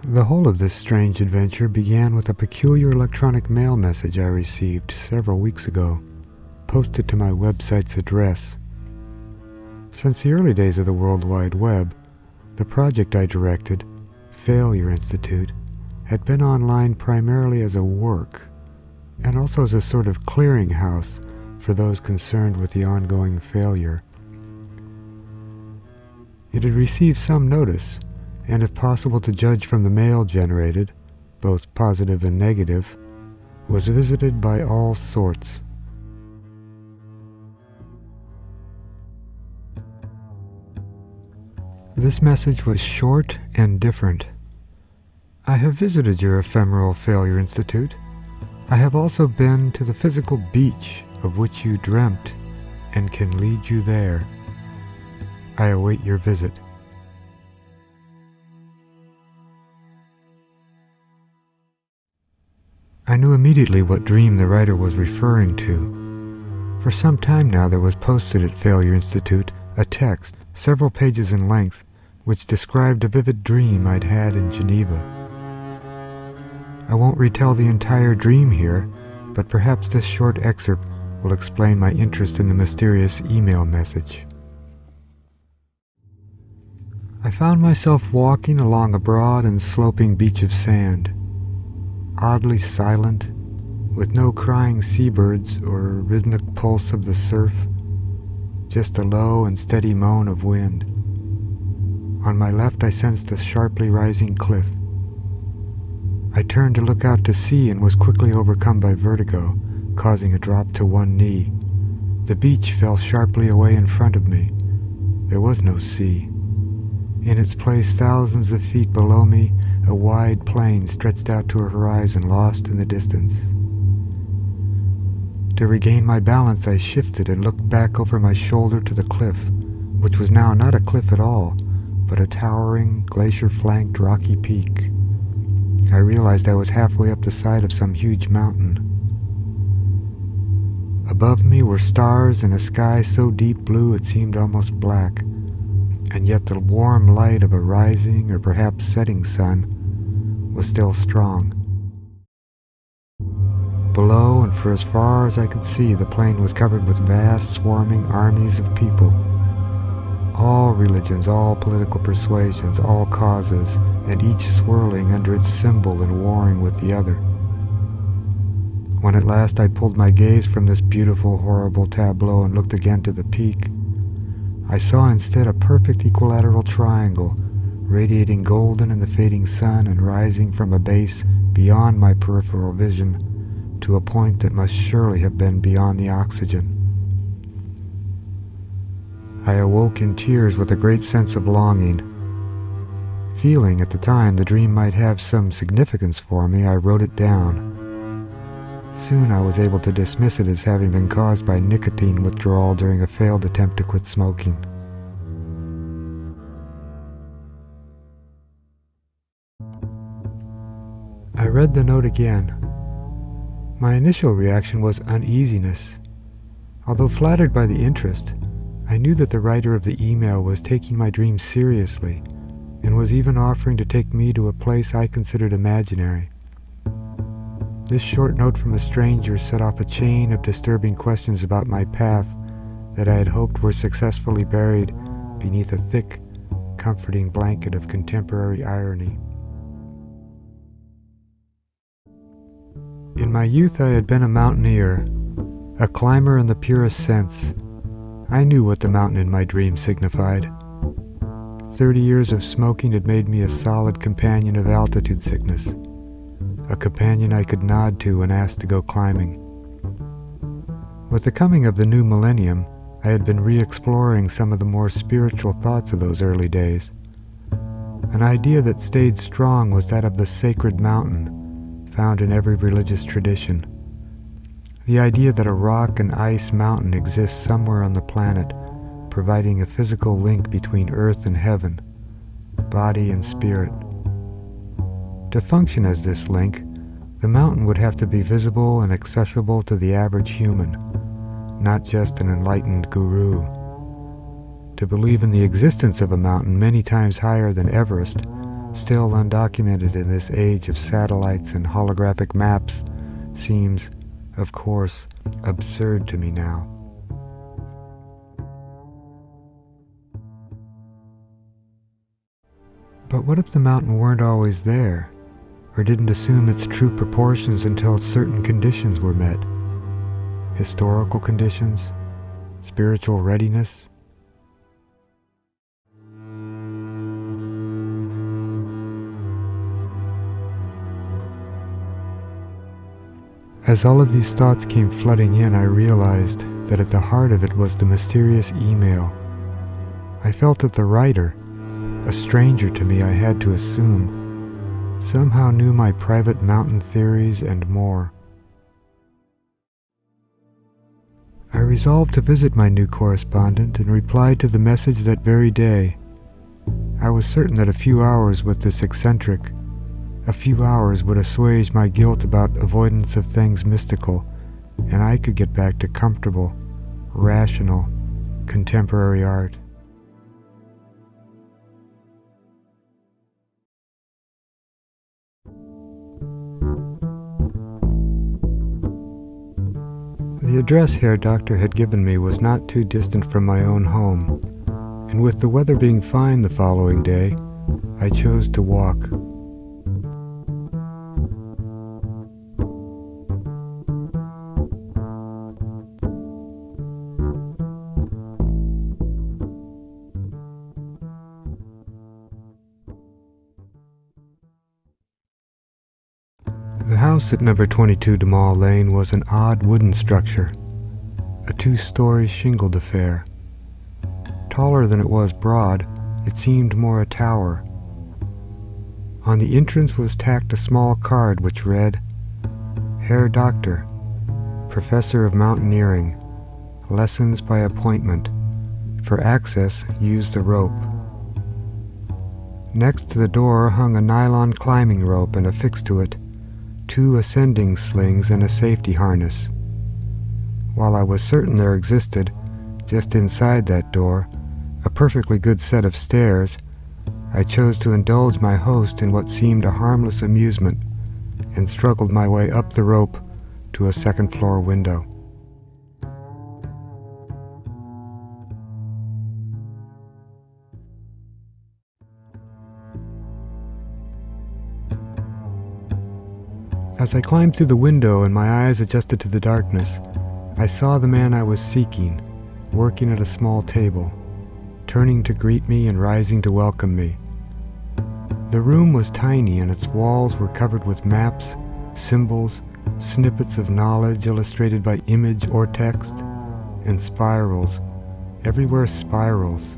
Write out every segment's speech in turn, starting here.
The whole of this strange adventure began with a peculiar electronic mail message I received several weeks ago, posted to my website's address. Since the early days of the World Wide Web, the project I directed, Failure Institute, had been online primarily as a work, and also as a sort of clearinghouse for those concerned with the ongoing failure. It had received some notice, and if possible to judge from the mail generated, both positive and negative, was visited by all sorts. This message was short and different. I have visited your ephemeral Failure Institute. I have also been to the physical beach of which you dreamt and can lead you there. I await your visit. I knew immediately what dream the writer was referring to. For some time now there was posted at Failure Institute a text, several pages in length, which described a vivid dream I'd had in Geneva. I won't retell the entire dream here, but perhaps this short excerpt will explain my interest in the mysterious email message. I found myself walking along a broad and sloping beach of sand, oddly silent, with no crying seabirds or rhythmic pulse of the surf, just a low and steady moan of wind. On my left I sensed a sharply rising cliff. I turned to look out to sea and was quickly overcome by vertigo, causing a drop to one knee. The beach fell sharply away in front of me. There was no sea. In its place, thousands of feet below me, a wide plain stretched out to a horizon lost in the distance. To regain my balance, I shifted and looked back over my shoulder to the cliff, which was now not a cliff at all, but a towering, glacier-flanked rocky peak. I realized I was halfway up the side of some huge mountain. Above me were stars and a sky so deep blue it seemed almost black, and yet the warm light of a rising or perhaps setting sun was still strong. Below, and for as far as I could see, the plain was covered with vast swarming armies of people. All religions, all political persuasions, all causes, and each swirling under its symbol and warring with the other. When at last I pulled my gaze from this beautiful, horrible tableau and looked again to the peak, I saw instead a perfect equilateral triangle, radiating golden in the fading sun and rising from a base beyond my peripheral vision to a point that must surely have been beyond the oxygen. I awoke in tears with a great sense of longing. Feeling at the time the dream might have some significance for me, I wrote it down. Soon I was able to dismiss it as having been caused by nicotine withdrawal during a failed attempt to quit smoking. I read the note again. My initial reaction was uneasiness. Although flattered by the interest, I knew that the writer of the email was taking my dream seriously and was even offering to take me to a place I considered imaginary. This short note from a stranger set off a chain of disturbing questions about my path that I had hoped were successfully buried beneath a thick, comforting blanket of contemporary irony. In my youth I had been a mountaineer, a climber in the purest sense. I knew what the mountain in my dream signified. 30 years of smoking had made me a solid companion of altitude sickness, a companion I could nod to when asked to go climbing. With the coming of the new millennium, I had been re-exploring some of the more spiritual thoughts of those early days. An idea that stayed strong was that of the sacred mountain, found in every religious tradition. The idea that a rock and ice mountain exists somewhere on the planet, providing a physical link between earth and heaven, body and spirit. To function as this link, the mountain would have to be visible and accessible to the average human, not just an enlightened guru. To believe in the existence of a mountain many times higher than Everest still undocumented in this age of satellites and holographic maps, seems, of course, absurd to me now. But what if the mountain weren't always there, or didn't assume its true proportions until certain conditions were met? Historical conditions? Spiritual readiness? As all of these thoughts came flooding in, I realized that at the heart of it was the mysterious email. I felt that the writer, a stranger to me I had to assume, somehow knew my private mountain theories and more. I resolved to visit my new correspondent and replied to the message that very day. I was certain that a few hours with this eccentric, a few hours would assuage my guilt about avoidance of things mystical, and I could get back to comfortable, rational, contemporary art. The address Herr Dockter had given me was not too distant from my own home, and with the weather being fine the following day, I chose to walk. The house at number 22 DeMaul Lane was an odd wooden structure, a two-story shingled affair. Taller than it was broad, it seemed more a tower. On the entrance was tacked a small card which read, Herr Dockter, Professor of Mountaineering, Lessons by Appointment. For access, use the rope. Next to the door hung a nylon climbing rope and affixed to it 2 ascending slings and a safety harness. While I was certain there existed, just inside that door, a perfectly good set of stairs, I chose to indulge my host in what seemed a harmless amusement and struggled my way up the rope to a second-floor window. As I climbed through the window and my eyes adjusted to the darkness, I saw the man I was seeking, working at a small table, turning to greet me and rising to welcome me. The room was tiny and its walls were covered with maps, symbols, snippets of knowledge illustrated by image or text, and spirals, everywhere spirals.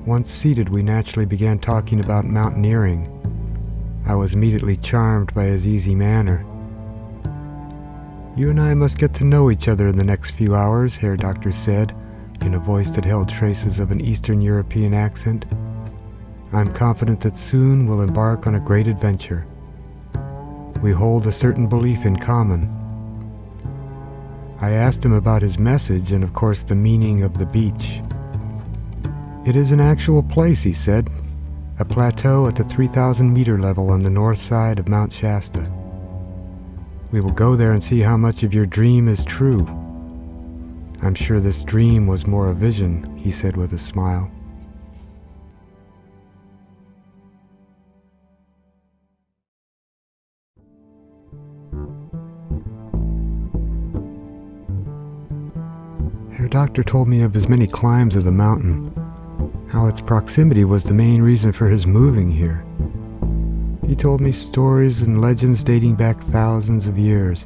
Once seated, we naturally began talking about mountaineering. I was immediately charmed by his easy manner. You and I must get to know each other in the next few hours, Herr Dockter said, in a voice that held traces of an Eastern European accent. I'm confident that soon we'll embark on a great adventure. We hold a certain belief in common. I asked him about his message and, of course, the meaning of the beach. It is an actual place, he said, a plateau at the 3,000-meter level on the north side of Mount Shasta. We will go there and see how much of your dream is true. I'm sure this dream was more a vision, he said with a smile. Herr Dockter told me of his many climbs of the mountain, how its proximity was the main reason for his moving here. He told me stories and legends dating back thousands of years,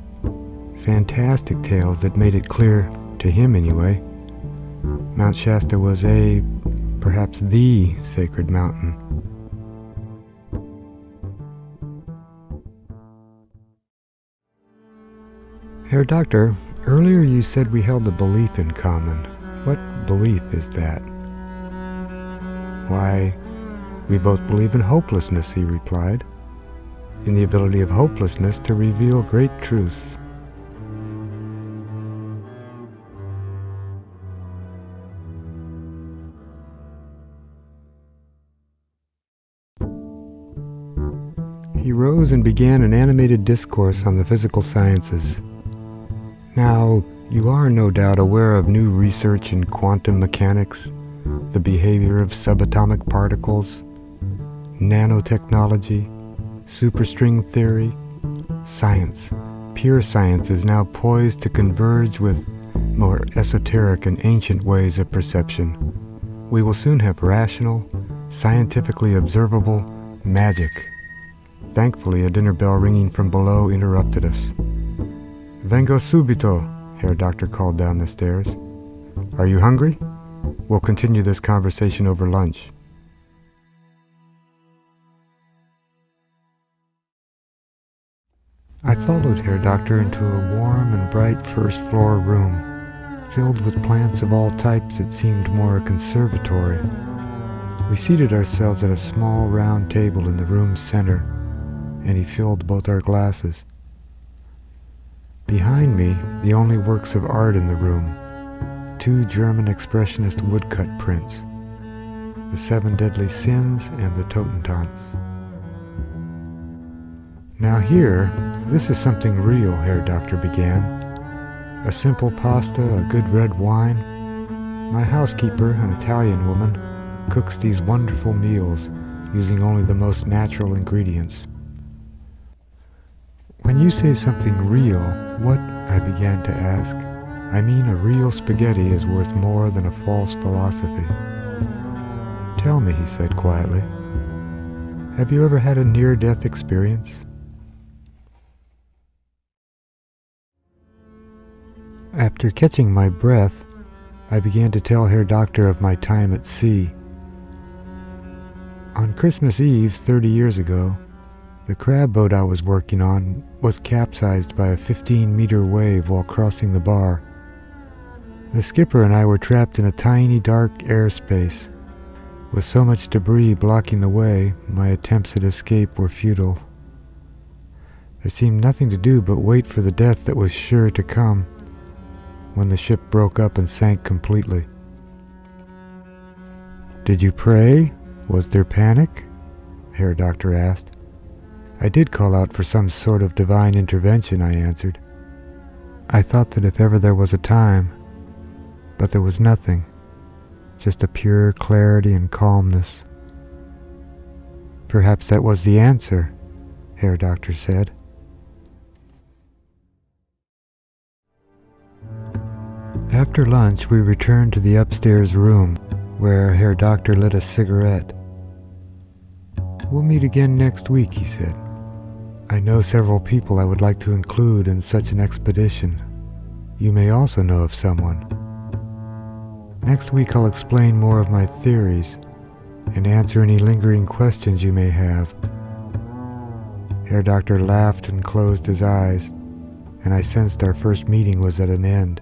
fantastic tales that made it clear, to him anyway, Mount Shasta was perhaps the sacred mountain. Herr Dockter, earlier you said we held a belief in common. What belief is that? Why, we both believe in hopelessness, he replied, in the ability of hopelessness to reveal great truths. He rose and began an animated discourse on the physical sciences. Now, you are no doubt aware of new research in quantum mechanics, the behavior of subatomic particles, nanotechnology, superstring theory. Science, pure science, is now poised to converge with more esoteric and ancient ways of perception. We will soon have rational, scientifically observable magic. Thankfully, a dinner bell ringing from below interrupted us. "Vengo subito," Herr Dockter called down the stairs. "Are you hungry? We'll continue this conversation over lunch." I followed Herr Dockter into a warm and bright first-floor room. Filled with plants of all types, it seemed more a conservatory. We seated ourselves at a small round table in the room's center, and he filled both our glasses. Behind me, the only works of art in the room, 2 German expressionist woodcut prints, the 7 Deadly Sins and the Totentanz. "Now here, this is something real," Herr Dockter began. "A simple pasta, a good red wine. My housekeeper, an Italian woman, cooks these wonderful meals using only the most natural ingredients." "When you say something real, what?" I began to ask. "I mean, a real spaghetti is worth more than a false philosophy." "Tell me," he said quietly, "have you ever had a near-death experience?" After catching my breath, I began to tell Herr Dockter of my time at sea. On Christmas Eve 30 years ago, the crab boat I was working on was capsized by a 15-meter wave while crossing the bar. The skipper and I were trapped in a tiny dark airspace. With so much debris blocking the way, my attempts at escape were futile. There seemed nothing to do but wait for the death that was sure to come, when the ship broke up and sank completely. "Did you pray? Was there panic?" Herr Dockter asked. "I did call out for some sort of divine intervention," I answered. "I thought that if ever there was a time, but there was nothing, just a pure clarity and calmness." "Perhaps that was the answer," Herr Dockter said. After lunch, we returned to the upstairs room, where Herr Dockter lit a cigarette. "We'll meet again next week," he said. "I know several people I would like to include in such an expedition. You may also know of someone. Next week I'll explain more of my theories and answer any lingering questions you may have." Herr Dockter laughed and closed his eyes, and I sensed our first meeting was at an end.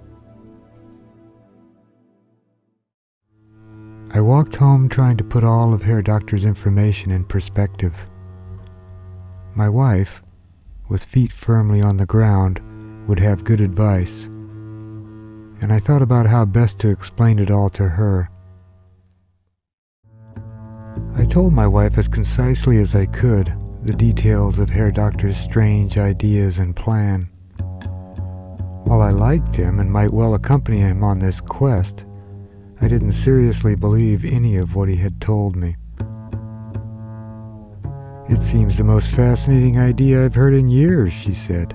I walked home trying to put all of Herr Dockter's information in perspective. My wife, with feet firmly on the ground, would have good advice, and I thought about how best to explain it all to her. I told my wife as concisely as I could the details of Herr Dockter's strange ideas and plan. While I liked him and might well accompany him on this quest, I didn't seriously believe any of what he had told me. "It seems the most fascinating idea I've heard in years," she said.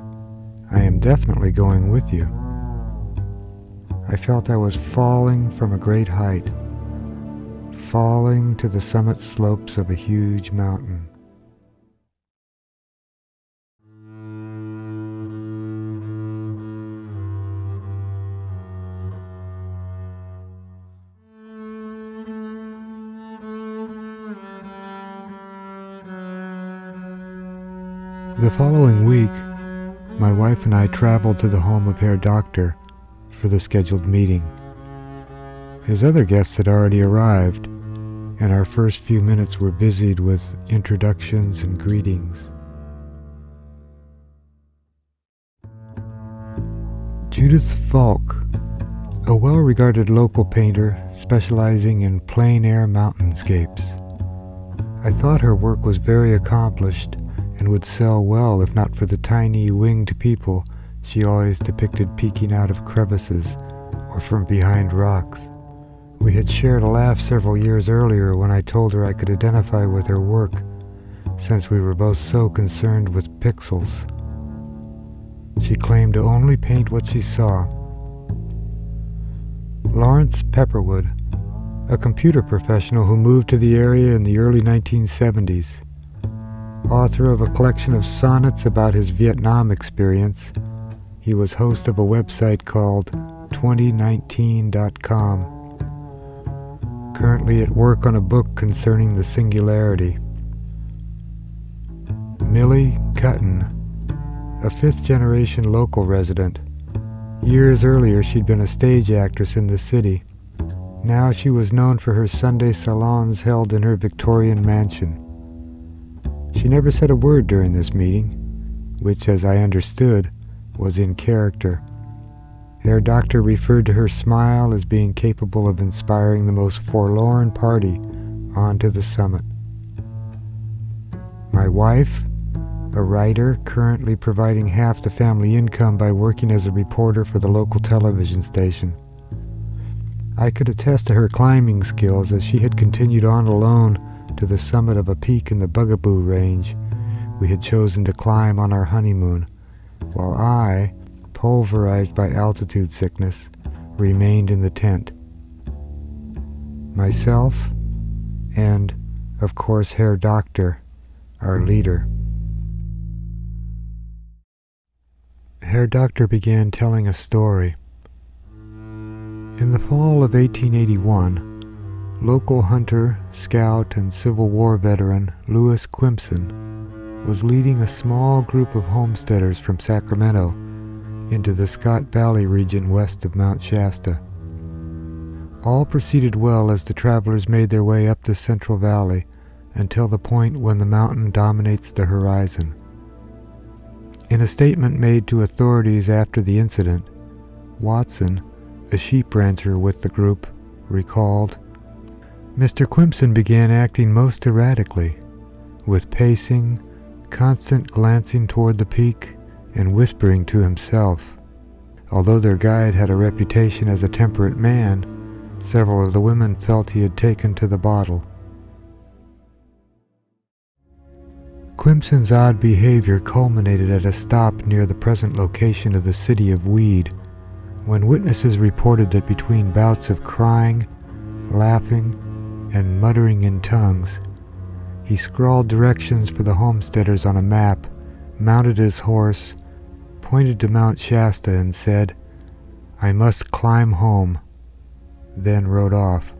"I am definitely going with you." I felt I was falling from a great height, falling to the summit slopes of a huge mountain. The following week, my wife and I traveled to the home of Herr Dockter for the scheduled meeting. His other guests had already arrived, and our first few minutes were busied with introductions and greetings. Judith Falk, a well-regarded local painter specializing in plein-air mountainscapes. I thought her work was very accomplished and would sell well if not for the tiny winged people she always depicted peeking out of crevices or from behind rocks. We had shared a laugh several years earlier when I told her I could identify with her work, since we were both so concerned with pixels. She claimed to only paint what she saw. Lawrence Pepperwood, a computer professional who moved to the area in the early 1970s, author of a collection of sonnets about his Vietnam experience, he was host of a website called 2019.com. Currently at work on a book concerning the singularity. Millie Cutton, a fifth-generation local resident. Years earlier she'd been a stage actress in the city. Now she was known for her Sunday salons held in her Victorian mansion. She never said a word during this meeting, which, as I understood, was in character. Herr Dockter referred to her smile as being capable of inspiring the most forlorn party onto the summit. My wife, a writer currently providing half the family income by working as a reporter for the local television station. I could attest to her climbing skills as she had continued on alone to the summit of a peak in the Bugaboo Range we had chosen to climb on our honeymoon, while I, pulverized by altitude sickness, remained in the tent. Myself and, of course, Herr Dockter, our leader. Herr Dockter began telling a story. In the fall of 1881, local hunter, scout, and Civil War veteran Lewis Quimpson was leading a small group of homesteaders from Sacramento into the Scott Valley region west of Mount Shasta. All proceeded well as the travelers made their way up the Central Valley until the point when the mountain dominates the horizon. In a statement made to authorities after the incident, Watson, a sheep rancher with the group, recalled, "Mr. Quimpson began acting most erratically, with pacing, constant glancing toward the peak, and whispering to himself. Although their guide had a reputation as a temperate man, several of the women felt he had taken to the bottle." Quimpson's odd behavior culminated at a stop near the present location of the city of Weed, when witnesses reported that between bouts of crying, laughing, and muttering in tongues, he scrawled directions for the homesteaders on a map, mounted his horse, pointed to Mount Shasta and said, "I must climb home," then rode off.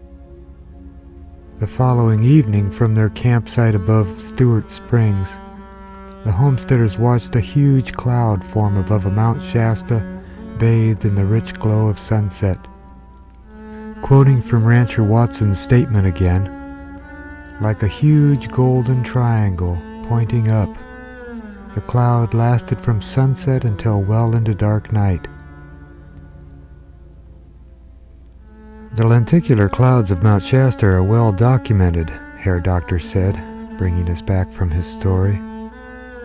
The following evening, from their campsite above Stewart Springs, the homesteaders watched a huge cloud form above a Mount Shasta bathed in the rich glow of sunset. Quoting from Rancher Watson's statement again, "Like a huge golden triangle pointing up, the cloud lasted from sunset until well into dark night." "The lenticular clouds of Mount Shasta are well documented," Herr Dockter said, bringing us back from his story.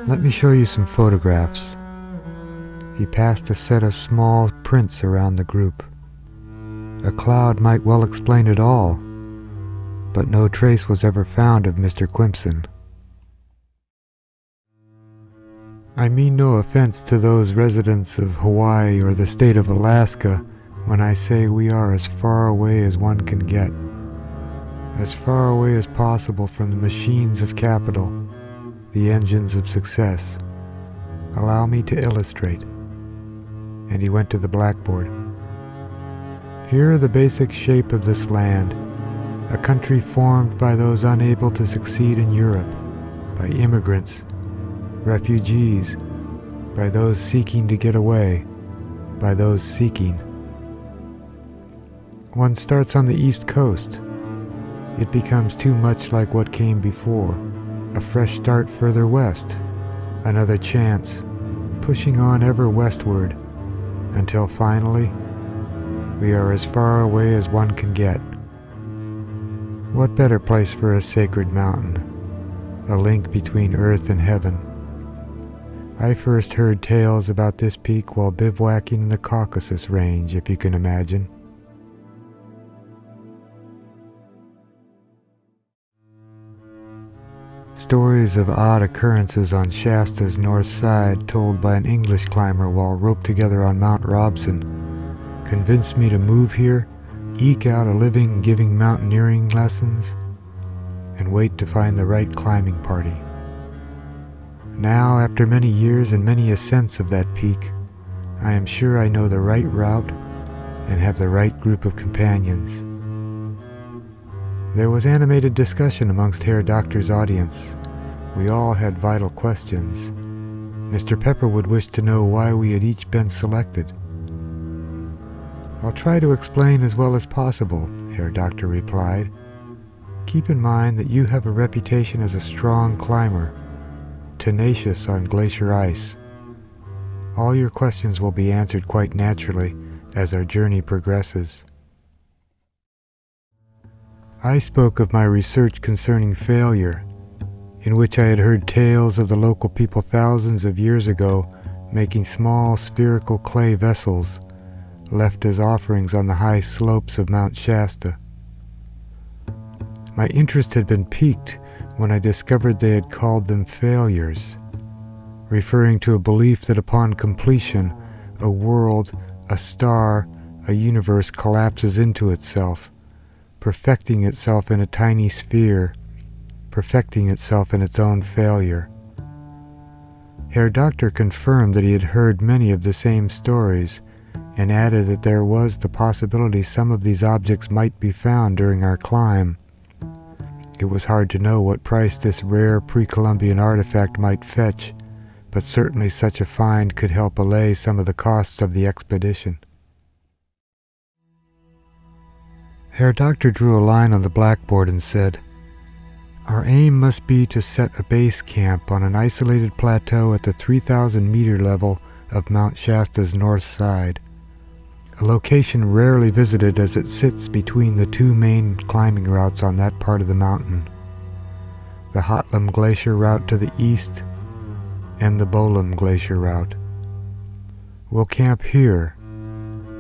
"Let me show you some photographs." He passed a set of small prints around the group. A cloud might well explain it all, but no trace was ever found of Mr. Quimpson. I mean no offense to those residents of Hawaii or the state of Alaska when I say we are as far away as one can get, as far away as possible from the machines of capital, the engines of success. Allow me to illustrate. And he went to the blackboard. Here are the basic shape of this land, a country formed by those unable to succeed in Europe, by immigrants, refugees, by those seeking to get away, by those seeking. One starts on the East Coast. It becomes too much like what came before, a fresh start further west, another chance, pushing on ever westward, until finally, we are as far away as one can get. What better place for a sacred mountain, a link between earth and heaven? I first heard tales about this peak while bivouacking in the Caucasus Range, if you can imagine. Stories of odd occurrences on Shasta's north side told by an English climber while roped together on Mount Robson convinced me to move here, eke out a living giving mountaineering lessons, and wait to find the right climbing party. Now, after many years and many ascents of that peak, I am sure I know the right route and have the right group of companions. There was animated discussion amongst Herr Dockter's audience. We all had vital questions. Mr. Pepperwood wished to know why we had each been selected. "I'll try to explain as well as possible," Herr Dockter replied. "Keep in mind that you have a reputation as a strong climber, tenacious on glacier ice. All your questions will be answered quite naturally as our journey progresses." I spoke of my research concerning failure, in which I had heard tales of the local people thousands of years ago making small spherical clay vessels left as offerings on the high slopes of Mount Shasta. My interest had been piqued when I discovered they had called them failures, referring to a belief that upon completion, a world, a star, a universe collapses into itself, perfecting itself in a tiny sphere, perfecting itself in its own failure. Herr Dockter confirmed that he had heard many of the same stories, and added that there was the possibility some of these objects might be found during our climb. It was hard to know what price this rare pre-Columbian artifact might fetch, but certainly such a find could help allay some of the costs of the expedition. Herr Dockter drew a line on the blackboard and said, "Our aim must be to set a base camp on an isolated plateau at the 3,000-meter level of Mount Shasta's north side, a location rarely visited as it sits between the two main climbing routes on that part of the mountain, the Hotlam Glacier route to the east and the Bolam Glacier route. We'll camp here,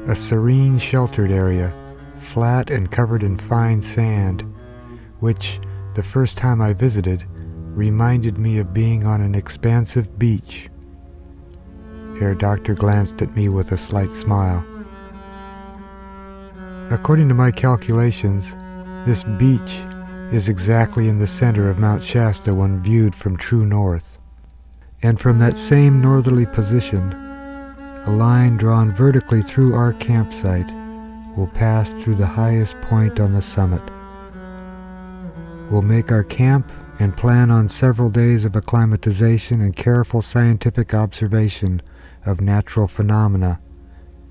a serene sheltered area, flat and covered in fine sand, which, the first time I visited, reminded me of being on an expansive beach." Herr Dockter glanced at me with a slight smile. "According to my calculations, this beach is exactly in the center of Mount Shasta when viewed from true north. And from that same northerly position, a line drawn vertically through our campsite will pass through the highest point on the summit. We'll make our camp and plan on several days of acclimatization and careful scientific observation of natural phenomena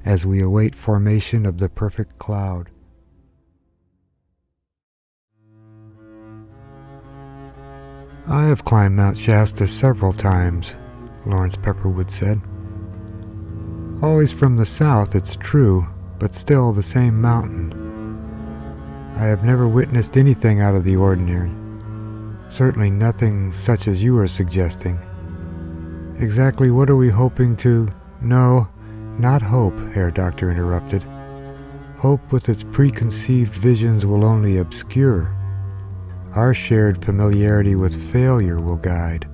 as we await formation of the perfect cloud." "I have climbed Mount Shasta several times," Lawrence Pepperwood said. "Always from the south, it's true, but still the same mountain. I have never witnessed anything out of the ordinary. Certainly nothing such as you are suggesting. Exactly what are we hoping to—" "No, not hope," Herr Dockter interrupted. "Hope with its preconceived visions will only obscure. Our shared familiarity with failure will guide,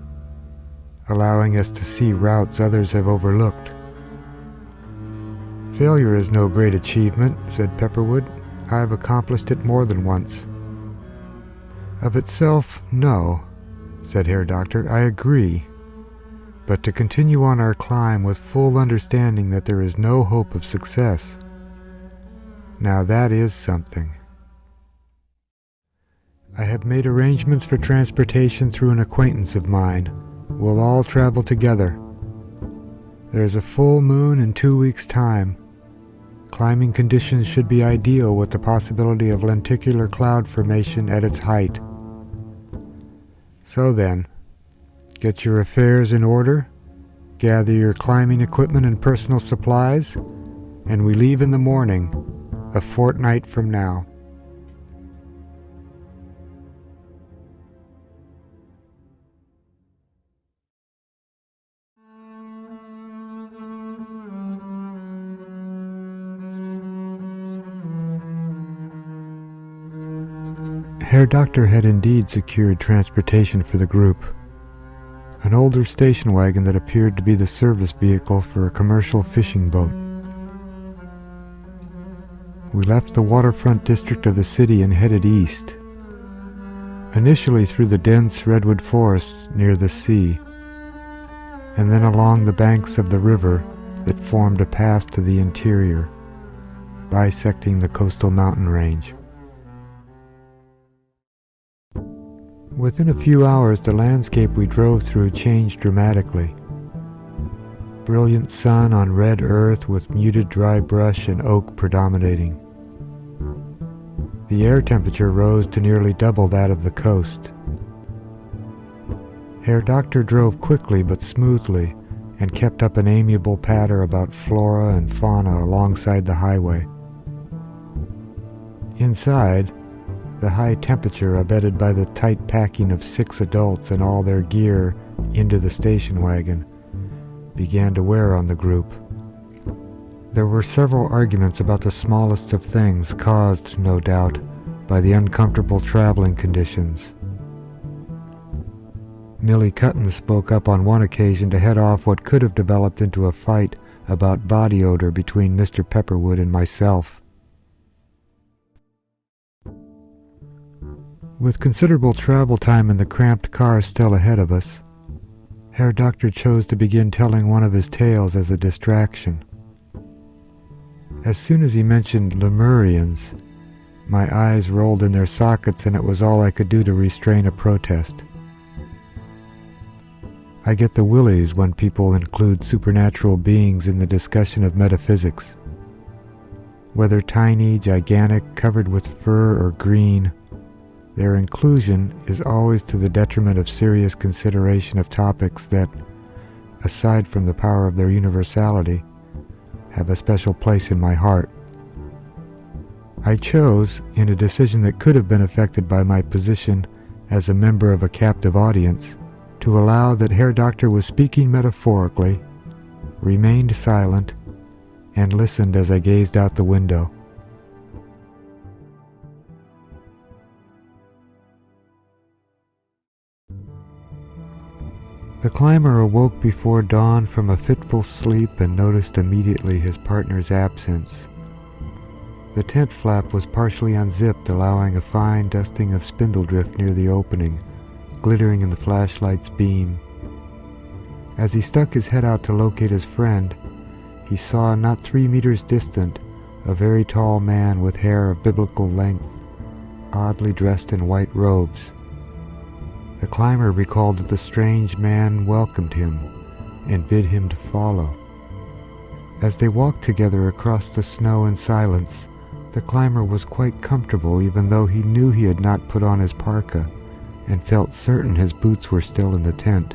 allowing us to see routes others have overlooked." "Failure is no great achievement," said Pepperwood. "I have accomplished it more than once." "Of itself, no," said Herr Dockter. "I agree. But to continue on our climb with full understanding that there is no hope of success, now that is something. I have made arrangements for transportation through an acquaintance of mine. We'll all travel together. There is a full moon in 2 weeks' time. Climbing conditions should be ideal with the possibility of lenticular cloud formation at its height. So then, get your affairs in order, gather your climbing equipment and personal supplies, and we leave in the morning, a fortnight from now." Herr Dockter had indeed secured transportation for the group, an older station wagon that appeared to be the service vehicle for a commercial fishing boat. We left the waterfront district of the city and headed east, initially through the dense redwood forests near the sea, and then along the banks of the river that formed a path to the interior, bisecting the coastal mountain range. Within a few hours, the landscape we drove through changed dramatically. Brilliant sun on red earth with muted dry brush and oak predominating. The air temperature rose to nearly double that of the coast. Herr Dockter drove quickly but smoothly and kept up an amiable patter about flora and fauna alongside the highway. Inside, the high temperature abetted by the tight packing of 6 adults and all their gear into the station wagon began to wear on the group. There were several arguments about the smallest of things, caused, no doubt, by the uncomfortable traveling conditions. Millie Cuttons spoke up on one occasion to head off what could have developed into a fight about body odor between Mr. Pepperwood and myself. With considerable travel time and the cramped car still ahead of us, Herr Dockter chose to begin telling one of his tales as a distraction. As soon as he mentioned Lemurians, my eyes rolled in their sockets and it was all I could do to restrain a protest. I get the willies when people include supernatural beings in the discussion of metaphysics. Whether tiny, gigantic, covered with fur, or green, their inclusion is always to the detriment of serious consideration of topics that, aside from the power of their universality, have a special place in my heart. I chose, in a decision that could have been affected by my position as a member of a captive audience, to allow that Herr Dockter was speaking metaphorically, remained silent, and listened as I gazed out the window. The climber awoke before dawn from a fitful sleep and noticed immediately his partner's absence. The tent flap was partially unzipped, allowing a fine dusting of spindledrift near the opening, glittering in the flashlight's beam. As he stuck his head out to locate his friend, he saw not 3 meters distant a very tall man with hair of biblical length, oddly dressed in white robes. The climber recalled that the strange man welcomed him and bid him to follow. As they walked together across the snow in silence, the climber was quite comfortable even though he knew he had not put on his parka and felt certain his boots were still in the tent.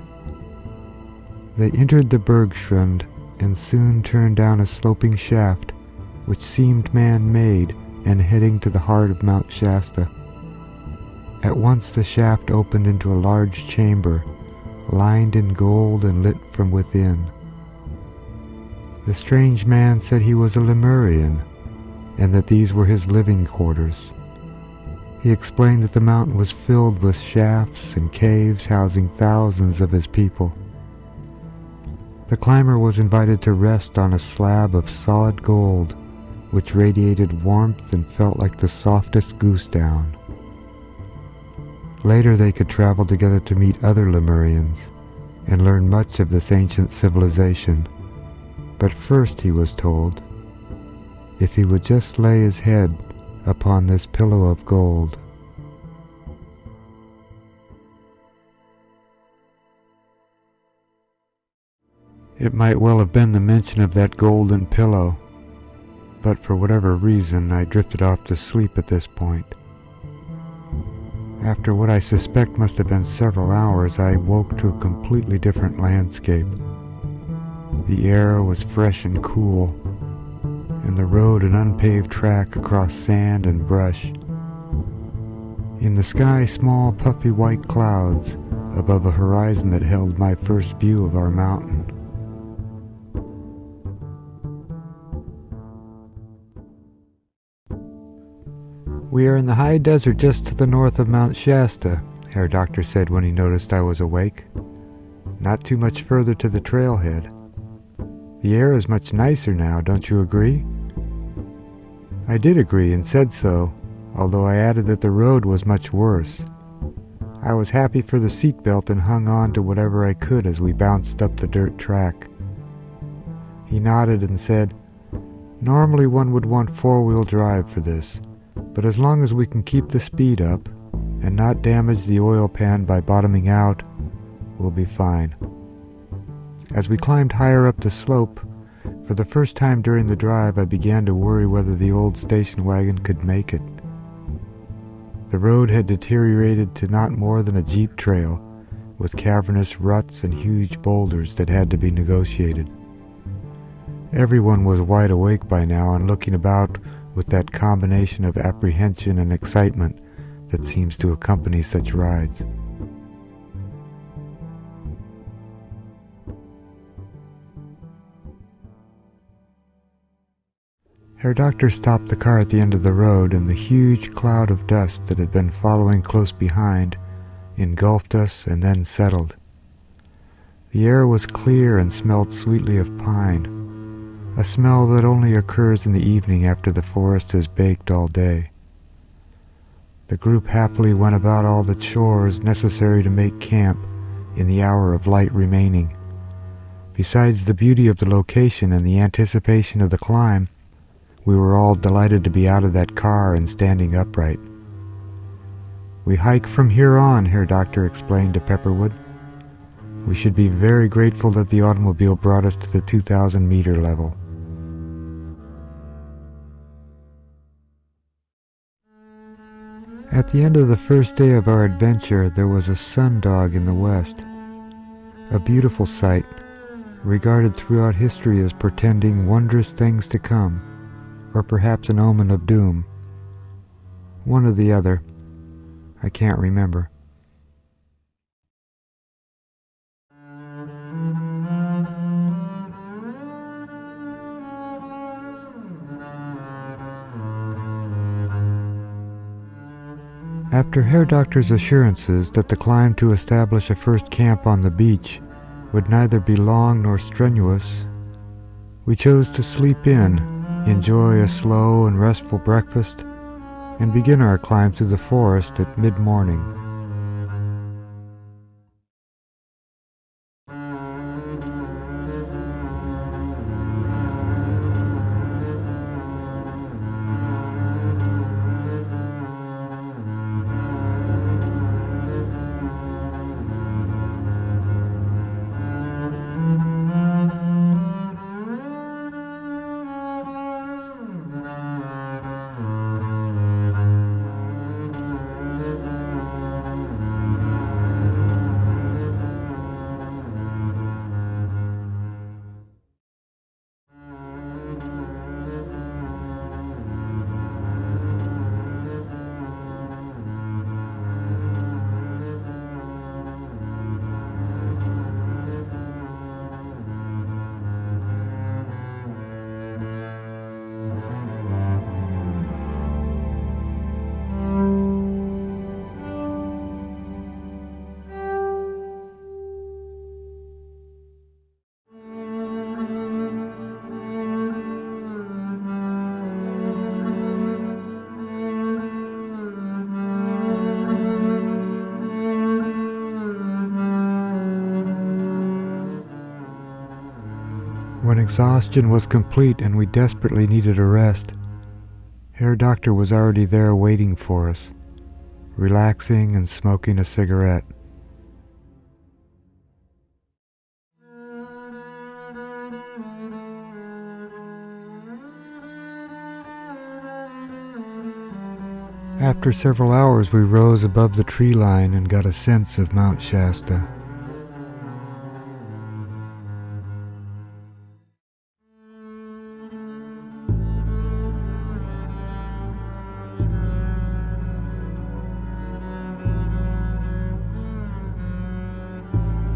They entered the Bergschrund and soon turned down a sloping shaft which seemed man-made and heading to the heart of Mount Shasta. At once the shaft opened into a large chamber, lined in gold and lit from within. The strange man said he was a Lemurian, and that these were his living quarters. He explained that the mountain was filled with shafts and caves housing thousands of his people. The climber was invited to rest on a slab of solid gold, which radiated warmth and felt like the softest goose down. Later they could travel together to meet other Lemurians and learn much of this ancient civilization. But first, he was told, if he would just lay his head upon this pillow of gold. It might well have been the mention of that golden pillow, but for whatever reason I drifted off to sleep at this point. After what I suspect must have been several hours, I woke to a completely different landscape. The air was fresh and cool, and the road an unpaved track across sand and brush. In the sky, small puffy white clouds above a horizon that held my first view of our mountain. "We are in the high desert just to the north of Mount Shasta," Herr Dockter said when he noticed I was awake. "Not too much further to the trailhead. The air is much nicer now, don't you agree?" I did agree and said so, although I added that the road was much worse. I was happy for the seatbelt and hung on to whatever I could as we bounced up the dirt track. He nodded and said, "Normally one would want four-wheel drive for this, but as long as we can keep the speed up and not damage the oil pan by bottoming out, we'll be fine." As we climbed higher up the slope, for the first time during the drive I began to worry whether the old station wagon could make it. The road had deteriorated to not more than a jeep trail, with cavernous ruts and huge boulders that had to be negotiated. Everyone was wide awake by now and looking about with that combination of apprehension and excitement that seems to accompany such rides. Herr Dockter stopped the car at the end of the road, and the huge cloud of dust that had been following close behind engulfed us and then settled. The air was clear and smelled sweetly of pine, a smell that only occurs in the evening after the forest has baked all day. The group happily went about all the chores necessary to make camp in the hour of light remaining. Besides the beauty of the location and the anticipation of the climb, we were all delighted to be out of that car and standing upright. "We hike from here on," Herr Dockter explained to Pepperwood. "We should be very grateful that the automobile brought us to the 2,000-meter level." At the end of the first day of our adventure, there was a sundog in the west, a beautiful sight, regarded throughout history as portending wondrous things to come, or perhaps an omen of doom. One or the other. I can't remember. After Herr Dockter's assurances that the climb to establish a first camp on the beach would neither be long nor strenuous, we chose to sleep in, enjoy a slow and restful breakfast, and begin our climb through the forest at mid-morning. When exhaustion was complete and we desperately needed a rest, Herr Dockter was already there waiting for us, relaxing and smoking a cigarette. After several hours, we rose above the tree line and got a sense of Mount Shasta.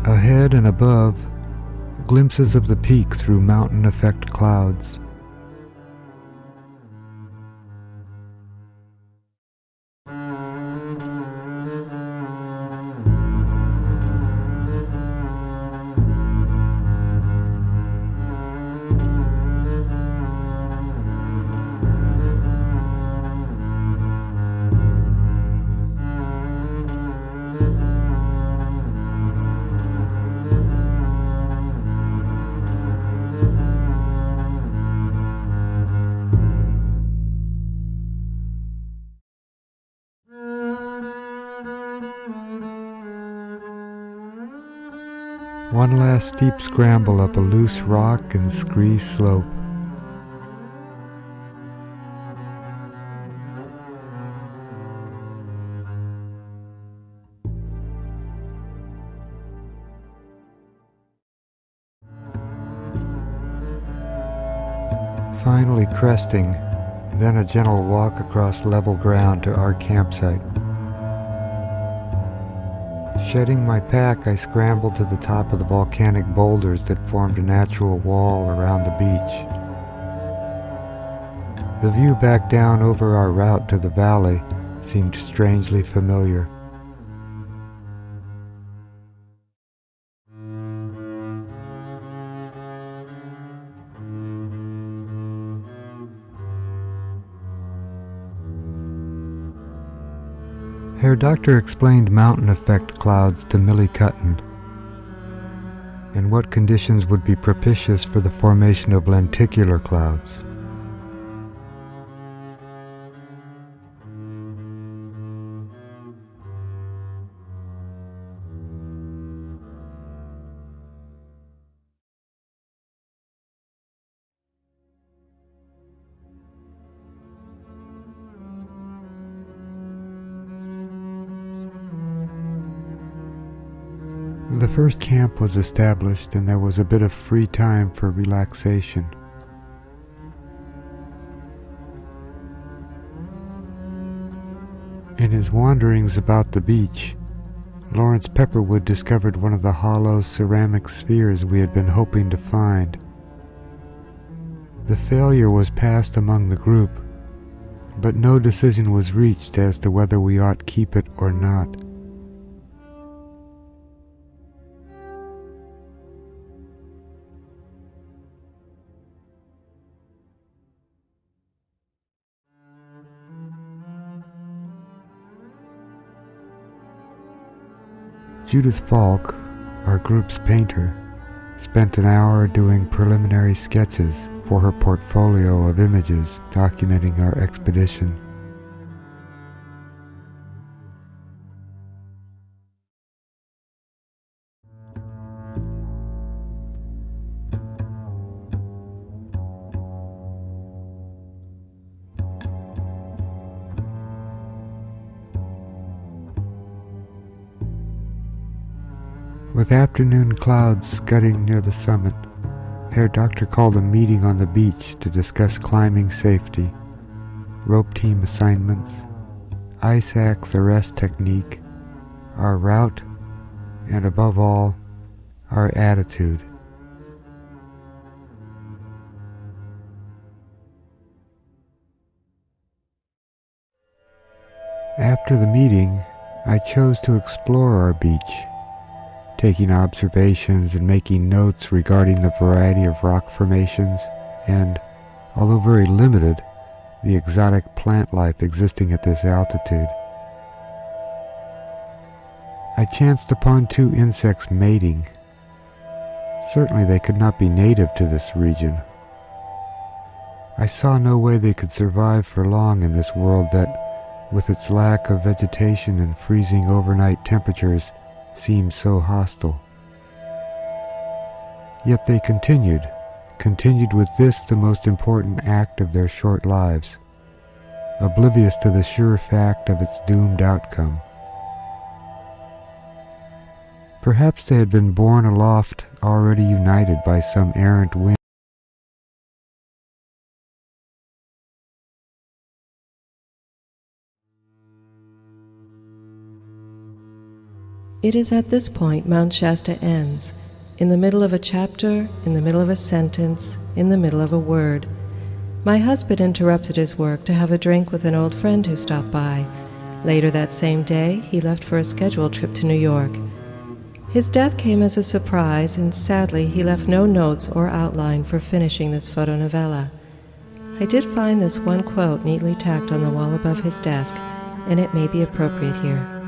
Ahead and above, glimpses of the peak through mountain effect clouds. One last steep scramble up a loose rock and scree slope. Finally cresting, then a gentle walk across level ground to our campsite. Shedding my pack, I scrambled to the top of the volcanic boulders that formed a natural wall around the beach. The view back down over our route to the valley seemed strangely familiar. Herr Dockter explained mountain effect clouds to Millie Cutton and what conditions would be propitious for the formation of lenticular clouds. The first camp was established and there was a bit of free time for relaxation. In his wanderings about the beach, Lawrence Pepperwood discovered one of the hollow ceramic spheres we had been hoping to find. The failure was passed among the group, but no decision was reached as to whether we ought keep it or not. Judith Falk, our group's painter, spent an hour doing preliminary sketches for her portfolio of images documenting our expedition. With afternoon clouds scudding near the summit, Herr Dockter called a meeting on the beach to discuss climbing safety, rope team assignments, ice axe arrest technique, our route, and above all, our attitude. After the meeting, I chose to explore our beach, taking observations and making notes regarding the variety of rock formations and, although very limited, the exotic plant life existing at this altitude. I chanced upon 2 insects mating. Certainly they could not be native to this region. I saw no way they could survive for long in this world that, with its lack of vegetation and freezing overnight temperatures, seemed so hostile. Yet they continued with this the most important act of their short lives, oblivious to the sure fact of its doomed outcome. Perhaps they had been born aloft, already united by some errant wind. It is at this point Mount Shasta ends, in the middle of a chapter, in the middle of a sentence, in the middle of a word. My husband interrupted his work to have a drink with an old friend who stopped by. Later that same day, he left for a scheduled trip to New York. His death came as a surprise, and sadly, he left no notes or outline for finishing this photonovella. I did find this one quote neatly tacked on the wall above his desk, and it may be appropriate here.